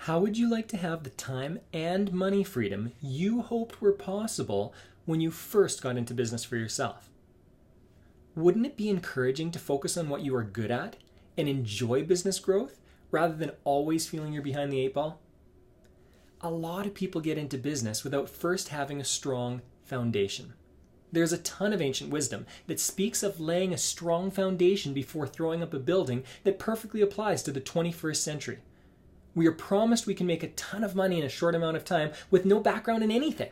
How would you like to have the time and money freedom you hoped were possible when you first got into business for yourself? Wouldn't it be encouraging to focus on what you are good at and enjoy business growth rather than always feeling you're behind the eight ball? A lot of people get into business without first having a strong foundation. There's a ton of ancient wisdom that speaks of laying a strong foundation before throwing up a building that perfectly applies to the 21st century. We are promised we can make a ton of money in a short amount of time with no background in anything.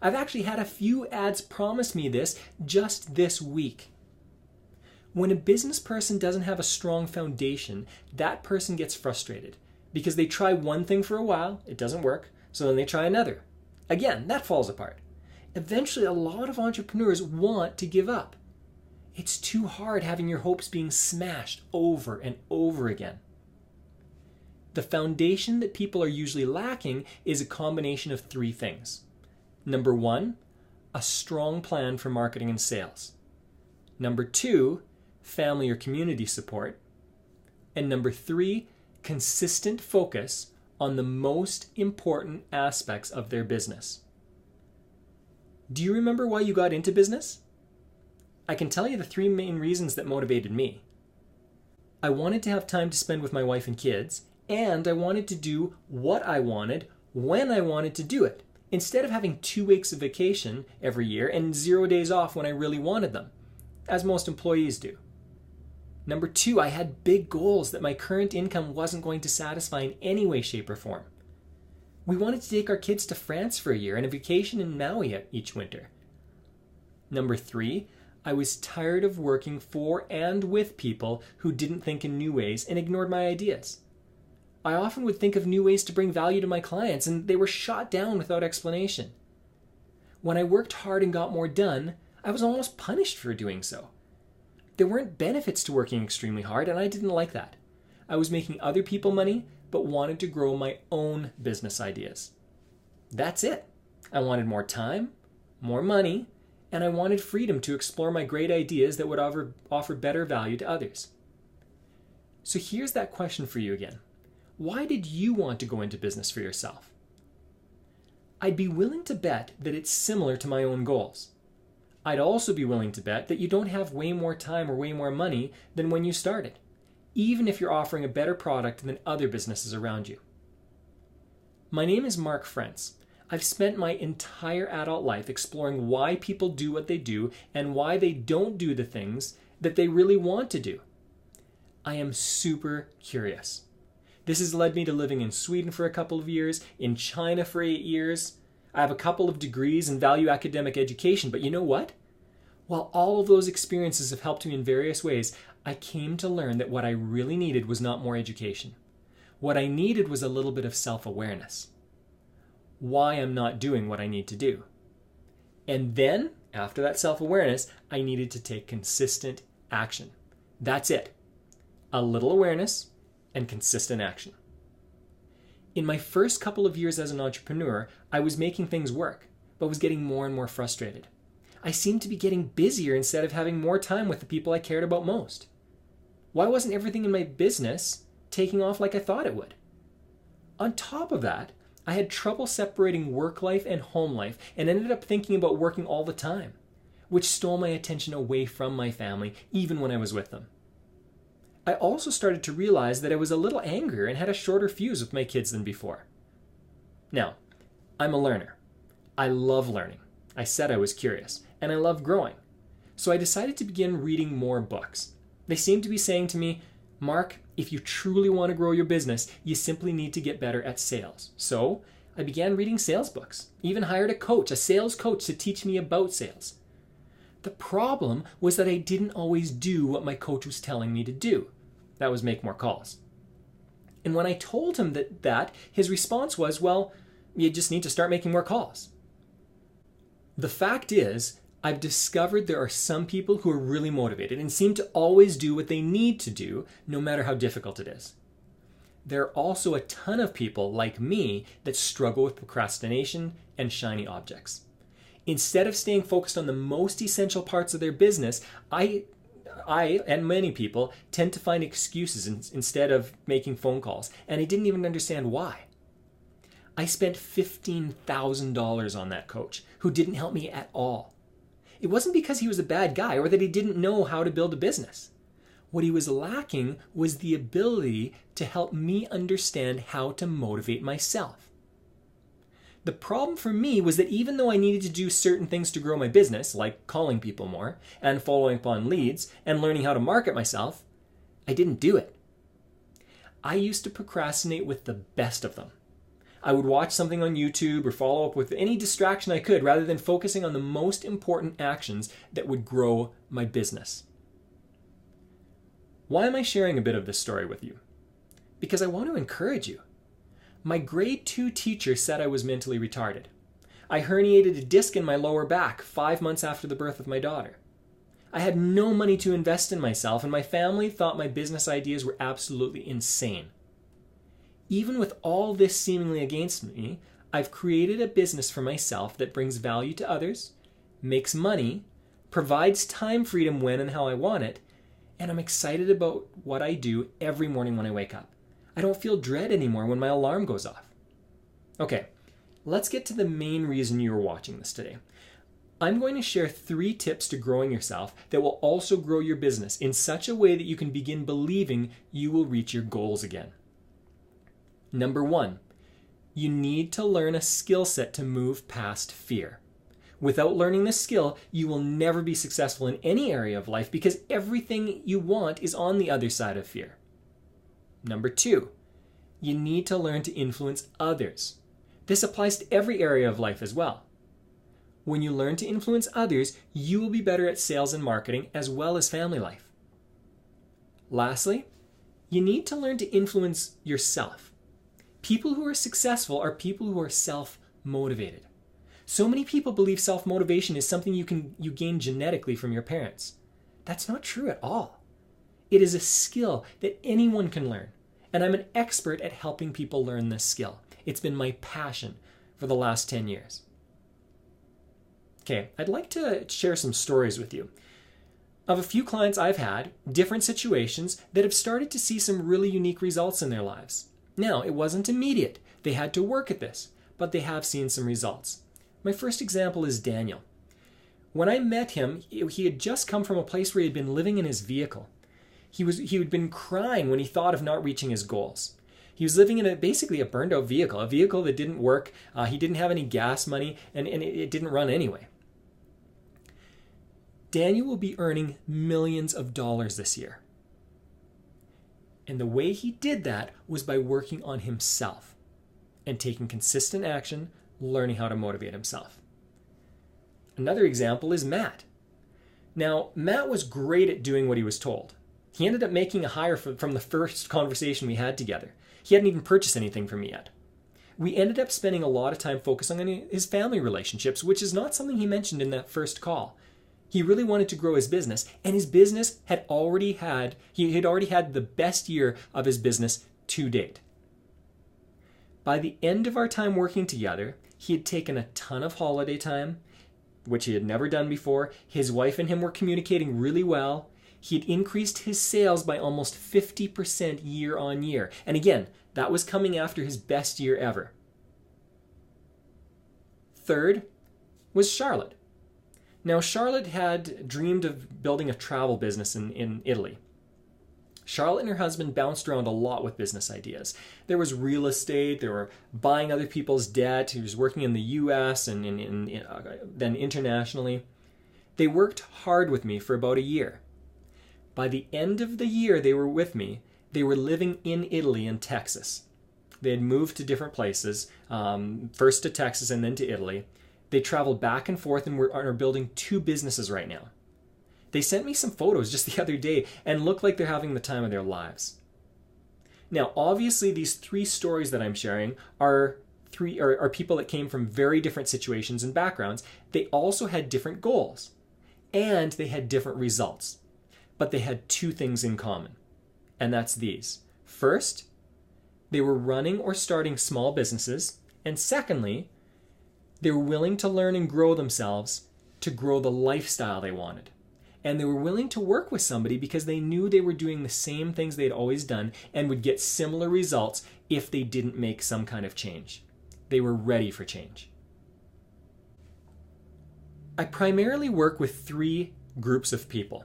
I've actually had a few ads promise me this just this week. When a business person doesn't have a strong foundation, that person gets frustrated because they try one thing for a while, it doesn't work, so then they try another. Again, that falls apart. Eventually, a lot of entrepreneurs want to give up. It's too hard having your hopes being smashed over and over again. The foundation that people are usually lacking is a combination of three things. Number one, a strong plan for marketing and sales. Number two, family or community support. And number three, consistent focus on the most important aspects of their business. Do you remember why you got into business? I can tell you the three main reasons that motivated me. I wanted to have time to spend with my wife and kids, and I wanted to do what I wanted when I wanted to do it, instead of having 2 weeks of vacation every year and 0 days off when I really wanted them, as most employees do. Number two, I had big goals that my current income wasn't going to satisfy in any way, shape, or form. We wanted to take our kids to France for a year and a vacation in Maui each winter. Number three, I was tired of working for and with people who didn't think in new ways and ignored my ideas. I often would think of new ways to bring value to my clients, and they were shot down without explanation. When I worked hard and got more done, I was almost punished for doing so. There weren't benefits to working extremely hard, and I didn't like that. I was making other people money, but wanted to grow my own business ideas. That's it. I wanted more time, more money, and I wanted freedom to explore my great ideas that would offer better value to others. So here's that question for you again. Why did you want to go into business for yourself? I'd be willing to bet that it's similar to my own goals. I'd also be willing to bet that you don't have way more time or way more money than when you started, even if you're offering a better product than other businesses around you. My name is Mark Frentz. I've spent my entire adult life exploring why people do what they do and why they don't do the things that they really want to do. I am super curious. This has led me to living in Sweden for a couple of years, in China for 8 years. I have a couple of degrees in value academic education, but you know what? While all of those experiences have helped me in various ways, I came to learn that what I really needed was not more education. What I needed was a little bit of self-awareness. Why I'm not doing what I need to do. And then, after that self-awareness, I needed to take consistent action. That's it. A little awareness and consistent action. In my first couple of years as an entrepreneur, I was making things work, but was getting more and more frustrated. I seemed to be getting busier instead of having more time with the people I cared about most. Why wasn't everything in my business taking off like I thought it would? On top of that, I had trouble separating work life and home life and ended up thinking about working all the time, which stole my attention away from my family, even when I was with them. I also started to realize that I was a little angrier and had a shorter fuse with my kids than before. Now, I'm a learner. I love learning. I said I was curious, and I love growing. So I decided to begin reading more books. They seemed to be saying to me, Mark, if you truly want to grow your business, you simply need to get better at sales. So I began reading sales books, even hired a sales coach to teach me about sales. The problem was that I didn't always do what my coach was telling me to do. That was make more calls. And when I told him that, his response was, well, you just need to start making more calls. The fact is, I've discovered there are some people who are really motivated and seem to always do what they need to do, no matter how difficult it is. There are also a ton of people like me that struggle with procrastination and shiny objects. Instead of staying focused on the most essential parts of their business, I I and many people tend to find excuses instead of making phone calls, and I didn't even understand why. I spent $15,000 on that coach who didn't help me at all. It wasn't because he was a bad guy or that he didn't know how to build a business. What he was lacking was the ability to help me understand how to motivate myself. The problem for me was that even though I needed to do certain things to grow my business, like calling people more and following up on leads and learning how to market myself, I didn't do it. I used to procrastinate with the best of them. I would watch something on YouTube or follow up with any distraction I could rather than focusing on the most important actions that would grow my business. Why am I sharing a bit of this story with you? Because I want to encourage you. My grade 2 teacher said I was mentally retarded. I herniated a disc in my lower back 5 months after the birth of my daughter. I had no money to invest in myself, and my family thought my business ideas were absolutely insane. Even with all this seemingly against me, I've created a business for myself that brings value to others, makes money, provides time freedom when and how I want it, and I'm excited about what I do every morning when I wake up. I don't feel dread anymore when my alarm goes off. Okay, let's get to the main reason you are watching this today. I'm going to share 3 tips to growing yourself that will also grow your business in such a way that you can begin believing you will reach your goals again. Number 1, you need to learn a skill set to move past fear. Without learning this skill, you will never be successful in any area of life because everything you want is on the other side of fear. Number 2, you need to learn to influence others. This applies to every area of life as well. When you learn to influence others, you will be better at sales and marketing as well as family life. Lastly, you need to learn to influence yourself. People who are successful are people who are self-motivated. So many people believe self-motivation is something you gain genetically from your parents. That's not true at all. It is a skill that anyone can learn, and I'm an expert at helping people learn this skill. It's been my passion for the last 10 years. Okay, I'd like to share some stories with you of a few clients I've had, different situations that have started to see some really unique results in their lives. Now, it wasn't immediate. They had to work at this, but they have seen some results. My first example is Daniel. When I met him, he had just come from a place where he had been living in his vehicle. He had been crying when he thought of not reaching his goals. He was living in basically a burned out vehicle, a vehicle that didn't work. He didn't have any gas money, and it didn't run anyway. Daniel will be earning millions of dollars this year. And the way he did that was by working on himself and taking consistent action, learning how to motivate himself. Another example is Matt. Now, Matt was great at doing what he was told. He ended up making a hire from the first conversation we had together. He hadn't even purchased anything from me yet. We ended up spending a lot of time focusing on his family relationships, which is not something he mentioned in that first call. He really wanted to grow his business, and his business had already had the best year of his business to date. By the end of our time working together, he had taken a ton of holiday time, which he had never done before. His wife and him were communicating really well. He had increased his sales by almost 50% year on year. And again, that was coming after his best year ever. Third was Charlotte. Now, Charlotte had dreamed of building a travel business in Italy. Charlotte and her husband bounced around a lot with business ideas. There was real estate, they were buying other people's debt, he was working in the US and then internationally. They worked hard with me for about a year. By the end of the year they were with me, they were living in Italy and Texas. They had moved to different places, first to Texas and then to Italy. They traveled back and forth and are building 2 businesses right now. They sent me some photos just the other day and look like they're having the time of their lives. Now, obviously, these 3 stories that I'm sharing are people that came from very different situations and backgrounds. They also had different goals, and they had different results. But they had 2 things in common, and that's these. First, they were running or starting small businesses, and secondly, they were willing to learn and grow themselves to grow the lifestyle they wanted. and they were willing to work with somebody because they knew they were doing the same things they'd always done and would get similar results if they didn't make some kind of change. They were ready for change. I primarily work with 3 groups of people.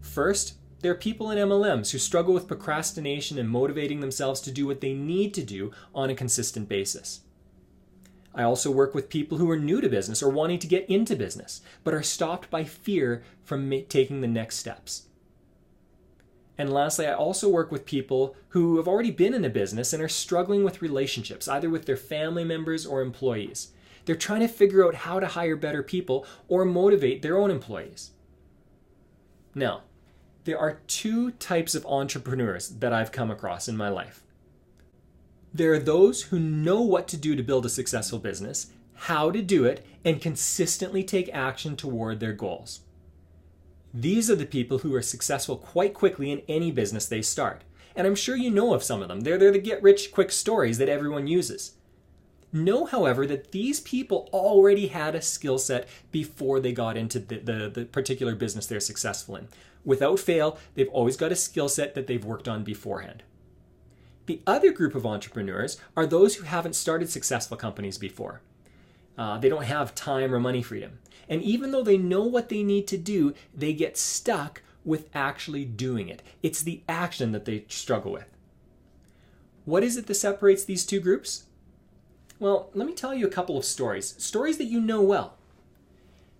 First, there are people in MLMs who struggle with procrastination and motivating themselves to do what they need to do on a consistent basis. I also work with people who are new to business or wanting to get into business, but are stopped by fear from taking the next steps. And lastly, I also work with people who have already been in a business and are struggling with relationships, either with their family members or employees. They're trying to figure out how to hire better people or motivate their own employees. Now, there are 2 types of entrepreneurs that I've come across in my life. There are those who know what to do to build a successful business, how to do it, and consistently take action toward their goals. These are the people who are successful quite quickly in any business they start. And I'm sure you know of some of them. They're the get-rich-quick stories that everyone uses. Know, however, that these people already had a skill set before they got into the particular business they're successful in. Without fail, they've always got a skill set that they've worked on beforehand. The other group of entrepreneurs are those who haven't started successful companies before. They don't have time or money freedom. And even though they know what they need to do, they get stuck with actually doing it. It's the action that they struggle with. What is it that separates these 2 groups? Well, let me tell you a couple of stories that you know well.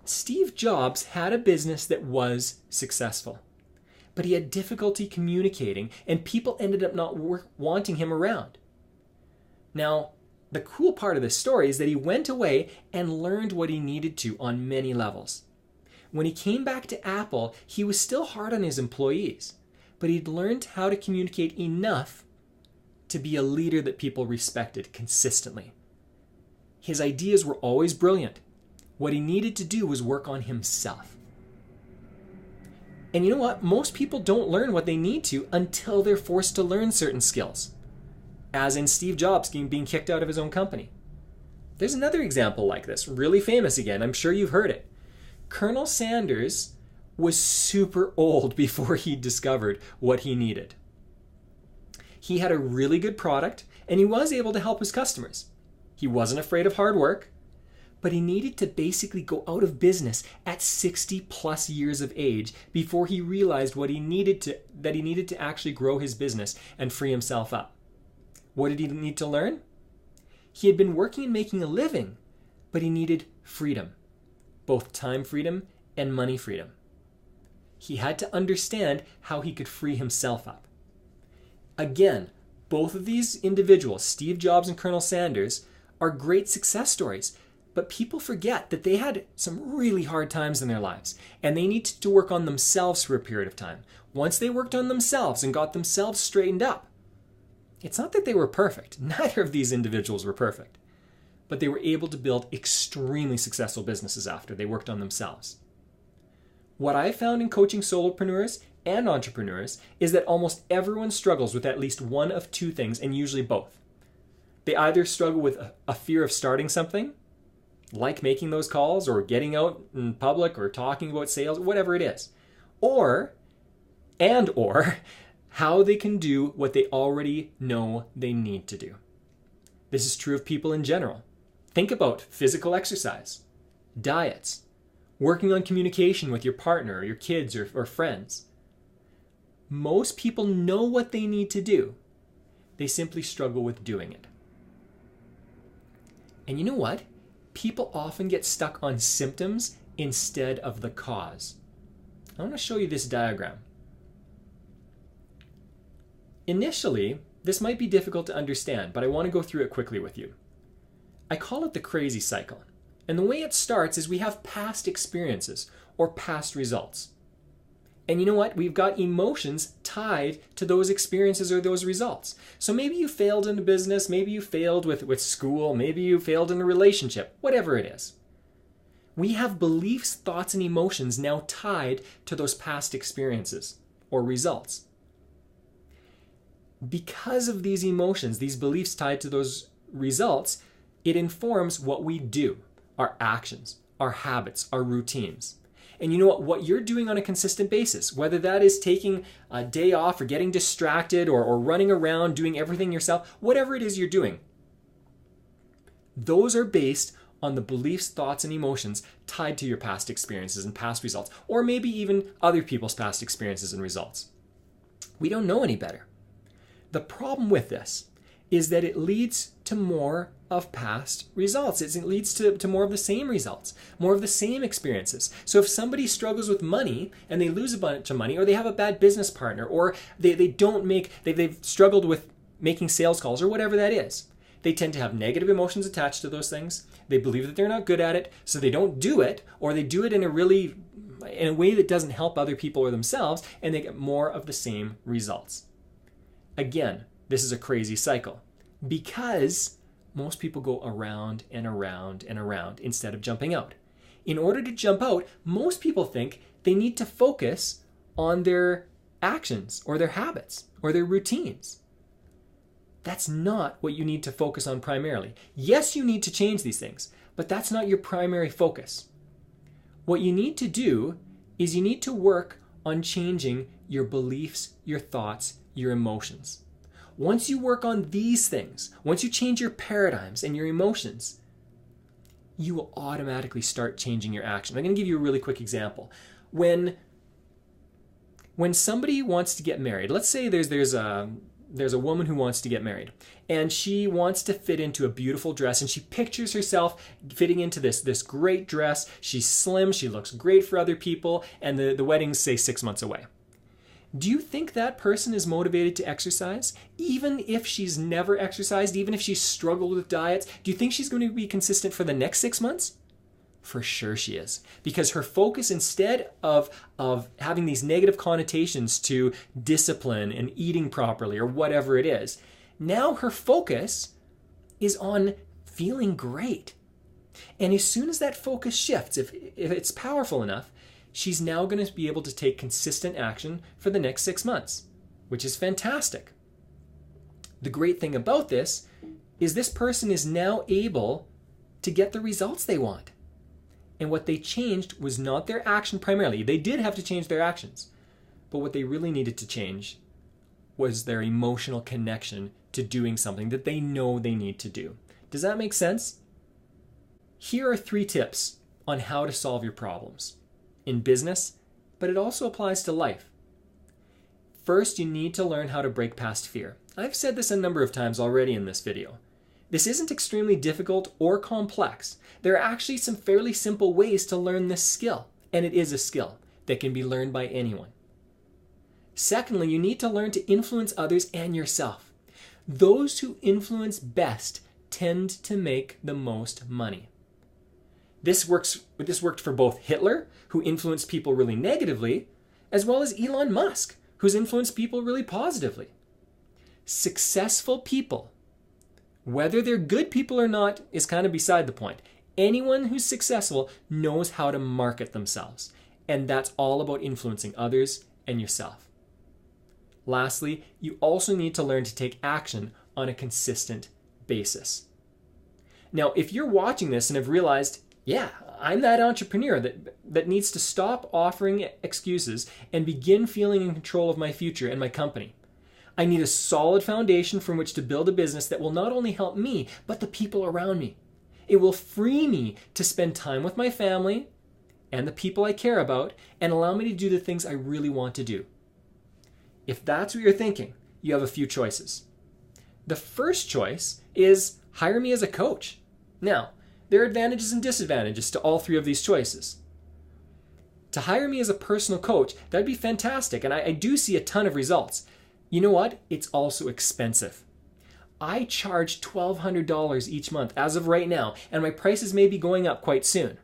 Steve Jobs had a business that was successful, but he had difficulty communicating, and people ended up not wanting him around. Now, the cool part of this story is that he went away and learned what he needed to on many levels. When he came back to Apple, he was still hard on his employees, but he'd learned how to communicate enough to be a leader that people respected consistently. His ideas were always brilliant. What he needed to do was work on himself. And you know what? Most people don't learn what they need to until they're forced to learn certain skills. As in Steve Jobs being kicked out of his own company. There's another example like this, really famous again. I'm sure you've heard it. Colonel Sanders was super old before he discovered what he needed. He had a really good product, and he was able to help his customers. He wasn't afraid of hard work, but he needed to basically go out of business at 60 plus years of age before he realized that he needed to actually grow his business and free himself up. What did he need to learn? He had been working and making a living, but he needed freedom, both time freedom and money freedom. He had to understand how he could free himself up. Again, both of these individuals, Steve Jobs and Colonel Sanders, are great success stories, but people forget that they had some really hard times in their lives, and they needed to work on themselves for a period of time. Once they worked on themselves and got themselves straightened up, it's not that they were perfect. Neither of these individuals were perfect, but they were able to build extremely successful businesses after they worked on themselves. What I found in coaching solopreneurs and entrepreneurs is that almost everyone struggles with at least one of 2 things, and usually both. They either struggle with a fear of starting something, like making those calls or getting out in public or talking about sales, whatever it is, or how they can do what they already know they need to do. This is true of people in general. Think about physical exercise, diets, working on communication with your partner or your kids or friends. Most people know what they need to do. They simply struggle with doing it. And you know what? People often get stuck on symptoms instead of the cause. I want to show you this diagram. Initially, this might be difficult to understand, but I want to go through it quickly with you. I call it the crazy cycle. And the way it starts is we have past experiences or past results. And you know what? We've got emotions tied to those experiences or those results. So maybe you failed in a business, maybe you failed with school, maybe you failed in a relationship, whatever it is. We have beliefs, thoughts, and emotions now tied to those past experiences or results. Because of these emotions, these beliefs tied to those results, it informs what we do, our actions, our habits, our routines. And you know what you're doing on a consistent basis, whether that is taking a day off or getting distracted or running around doing everything yourself, whatever it is you're doing, those are based on the beliefs, thoughts, and emotions tied to your past experiences and past results, or maybe even other people's past experiences and results. We don't know any better. The problem with this is that it leads to more of past results. It leads to more of the same results, more of the same experiences. So if somebody struggles with money and they lose a bunch of money, or they have a bad business partner, or they've struggled with making sales calls, or whatever that is, they tend to have negative emotions attached to those things. They believe that they're not good at it, so they don't do it, or they do it in a way that doesn't help other people or themselves, and they get more of the same results. Again, this is a crazy cycle because most people go around and around and around instead of jumping out. In order to jump out, most people think they need to focus on their actions or their habits or their routines. That's not what you need to focus on primarily. Yes, you need to change these things, but that's not your primary focus. What you need to do is you need to work on changing your beliefs, your thoughts, your emotions. Once you work on these things, once you change your paradigms and your emotions, you will automatically start changing your action. I'm going to give you a really quick example. When somebody wants to get married, let's say there's a woman who wants to get married, and she wants to fit into a beautiful dress, and she pictures herself fitting into this great dress. She's slim, she looks great for other people, and the wedding's, say, 6 months away. Do you think that person is motivated to exercise? Even if she's never exercised, even if she's struggled with diets, do you think she's going to be consistent for the next 6 months? For sure she is. Because her focus, instead of having these negative connotations to discipline and eating properly or whatever it is, now her focus is on feeling great. And as soon as that focus shifts, if it's powerful enough, she's now going to be able to take consistent action for the next 6 months, which is fantastic. The great thing about this is this person is now able to get the results they want. And what they changed was not their action primarily. They did have to change their actions. But what they really needed to change was their emotional connection to doing something that they know they need to do. Does that make sense? Here are 3 tips on how to solve your problems in business, but it also applies to life. First, you need to learn how to break past fear. I've said this a number of times already in this video. This isn't extremely difficult or complex. There are actually some fairly simple ways to learn this skill, and it is a skill that can be learned by anyone. Secondly, you need to learn to influence others and yourself. Those who influence best tend to make the most money. This worked for both Hitler, who influenced people really negatively, as well as Elon Musk, who's influenced people really positively. Successful people, whether they're good people or not, is kind of beside the point. Anyone who's successful knows how to market themselves, and that's all about influencing others and yourself. Lastly, you also need to learn to take action on a consistent basis. Now, if you're watching this and have realized, yeah, I'm that entrepreneur that needs to stop offering excuses and begin feeling in control of my future and my company. I need a solid foundation from which to build a business that will not only help me, but the people around me. It will free me to spend time with my family and the people I care about and allow me to do the things I really want to do. If that's what you're thinking, you have a few choices. The first choice is hire me as a coach. Now, there are advantages and disadvantages to all 3 of these choices. To hire me as a personal coach, that'd be fantastic, and I do see a ton of results. You know what? It's also expensive. I charge $1,200 each month as of right now, and my prices may be going up quite soon.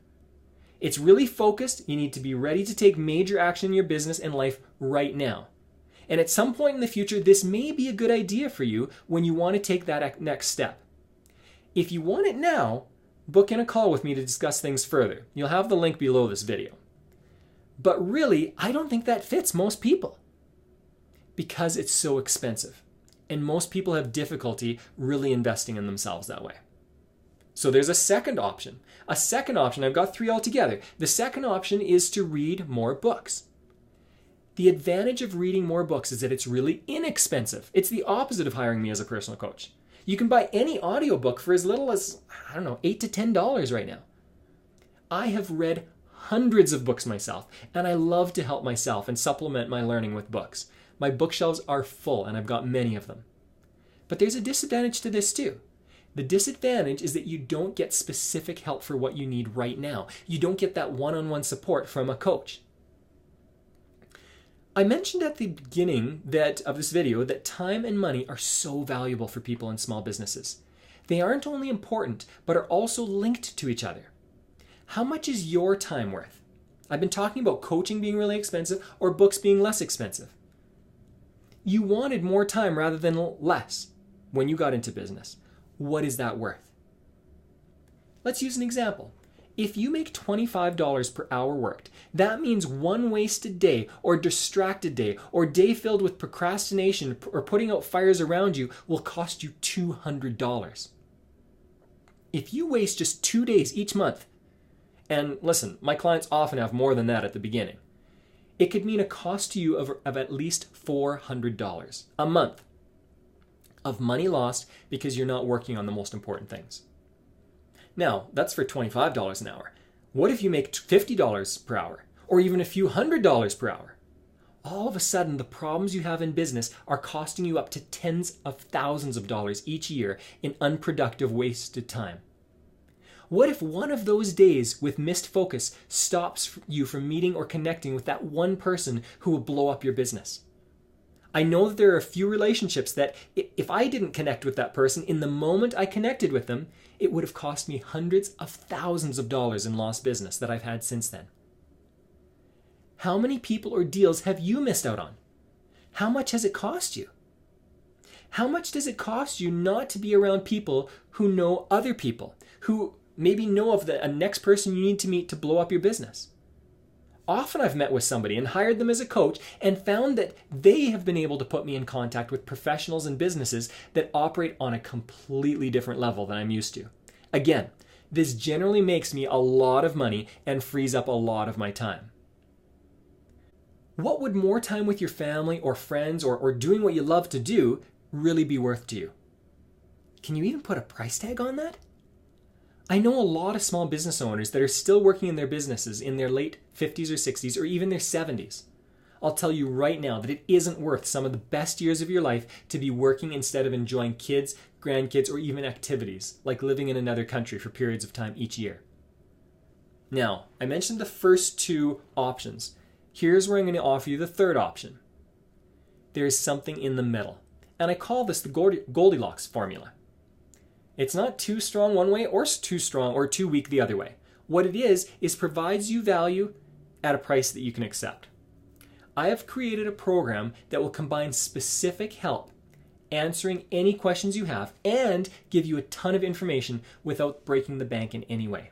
It's really focused. You need to be ready to take major action in your business and life right now. And at some point in the future, this may be a good idea for you when you want to take that next step. If you want it now, book in a call with me to discuss things further. You'll have the link below this video. But really, I don't think that fits most people because it's so expensive. And most people have difficulty really investing in themselves that way. So there's a second option. A second option, I've got three altogether. The second option is to read more books. The advantage of reading more books is that it's really inexpensive. It's the opposite of hiring me as a personal coach. You can buy any audiobook for as little as, $8 to $10 right now. I have read hundreds of books myself, and I love to help myself and supplement my learning with books. My bookshelves are full, and I've got many of them. But there's a disadvantage to this too. The disadvantage is that you don't get specific help for what you need right now. You don't get that one-on-one support from a coach. I mentioned at the beginning of this video that time and money are so valuable for people in small businesses. They aren't only important, but are also linked to each other. How much is your time worth? I've been talking about coaching being really expensive or books being less expensive. You wanted more time rather than less when you got into business. What is that worth? Let's use an example. If you make $25 per hour worked, that means one wasted day or distracted day or day filled with procrastination or putting out fires around you will cost you $200. If you waste just 2 days each month, and listen, my clients often have more than that at the beginning, it could mean a cost to you of at least $400 a month of money lost because you're not working on the most important things. Now, that's for $25 an hour. What if you make $50 per hour or even a few $100s per hour? All of a sudden, the problems you have in business are costing you up to tens of thousands of dollars each year in unproductive, wasted time. What if one of those days with missed focus stops you from meeting or connecting with that one person who will blow up your business? I know that there are a few relationships that if I didn't connect with that person in the moment I connected with them, it would have cost me hundreds of thousands of dollars in lost business that I've had since then. How many people or deals have you missed out on? How much has it cost you? How much does it cost you not to be around people who know other people, who maybe know of a next person you need to meet to blow up your business? Often I've met with somebody and hired them as a coach and found that they have been able to put me in contact with professionals and businesses that operate on a completely different level than I'm used to. Again, this generally makes me a lot of money and frees up a lot of my time. What would more time with your family or friends or doing what you love to do really be worth to you? Can you even put a price tag on that? I know a lot of small business owners that are still working in their businesses in their late 50s or 60s or even their 70s. I'll tell you right now that it isn't worth some of the best years of your life to be working instead of enjoying kids, grandkids, or even activities like living in another country for periods of time each year. Now, I mentioned the first two options. Here's where I'm going to offer you the third option. There is something in the middle, and I call this the Goldilocks formula. It's not too strong one way or too strong or too weak the other way. What it is provides you value at a price that you can accept. I have created a program that will combine specific help, answering any questions you have, and give you a ton of information without breaking the bank in any way.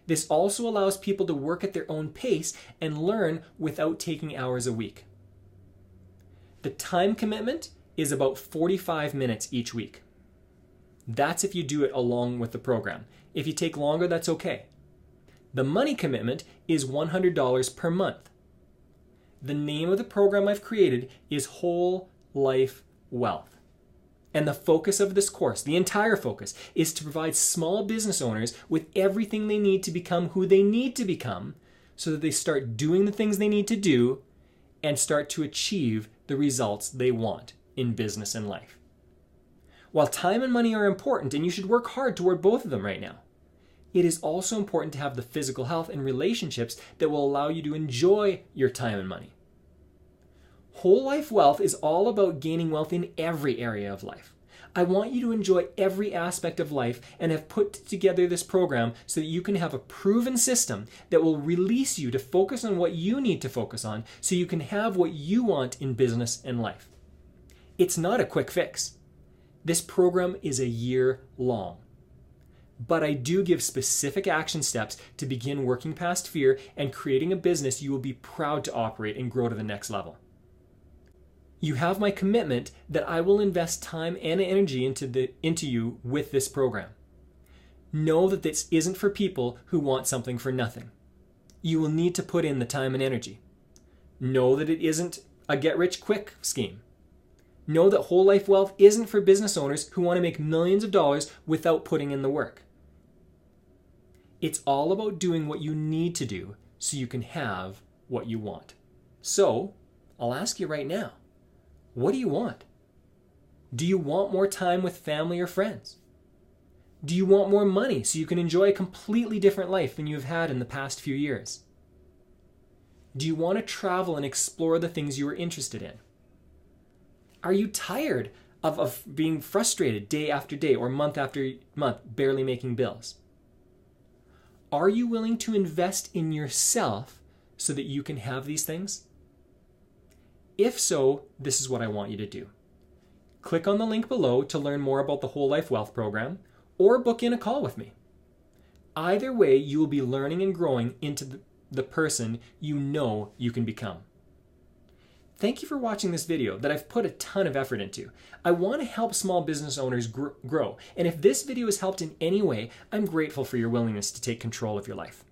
This also allows people to work at their own pace and learn without taking hours a week. The time commitment is about 45 minutes each week. That's if you do it along with the program. If you take longer, that's okay. The money commitment is $100 per month. The name of the program I've created is Whole Life Wealth. And the focus of this course, the entire focus, is to provide small business owners with everything they need to become who they need to become so that they start doing the things they need to do and start to achieve the results they want in business and life. While time and money are important, and you should work hard toward both of them right now, it is also important to have the physical health and relationships that will allow you to enjoy your time and money. Whole Life Wealth is all about gaining wealth in every area of life. I want you to enjoy every aspect of life and have put together this program so that you can have a proven system that will release you to focus on what you need to focus on so you can have what you want in business and life. It's not a quick fix. This program is a year long. But I do give specific action steps to begin working past fear and creating a business you will be proud to operate and grow to the next level. You have my commitment that I will invest time and energy into you with this program. know that this isn't for people who want something for nothing. You will need to put in the time and energy. Know that it isn't a get-rich-quick scheme. Know that whole life wealth isn't for business owners who want to make millions of dollars without putting in the work. It's all about doing what you need to do so you can have what you want. So, I'll ask you right now, what do you want? Do you want more time with family or friends? Do you want more money so you can enjoy a completely different life than you've had in the past few years? Do you want to travel and explore the things you are interested in? Are you tired of being frustrated day after day or month after month, barely making bills? Are you willing to invest in yourself so that you can have these things? If so, this is what I want you to do. Click on the link below to learn more about the Whole Life Wealth Program, or book in a call with me. Either way, you will be learning and growing into the person you know you can become. Thank you for watching this video that I've put a ton of effort into. I want to help small business owners grow, and if this video has helped in any way, I'm grateful for your willingness to take control of your life.